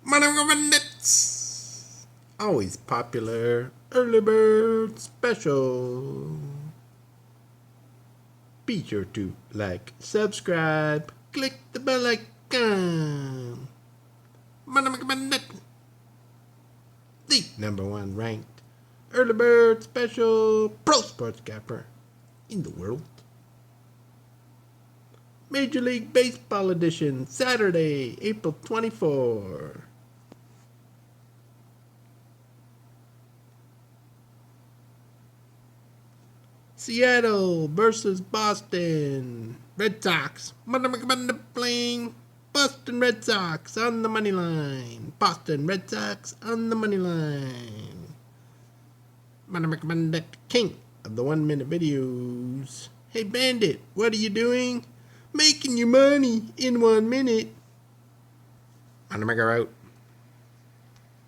Bandits! Always popular. Early bird special. Be sure to like, subscribe, click the bell icon. Bandit! The #1 ranked early bird special pro sports capper in the world. Major League Baseball edition, Saturday, April 24. Seattle versus Boston Red Sox. Playing Boston Red Sox on the money line. Boston Red Sox on the money line. Bandit, king of the 1-minute videos. Hey Bandit, what are you doing? Making your money in 1 minute. Out.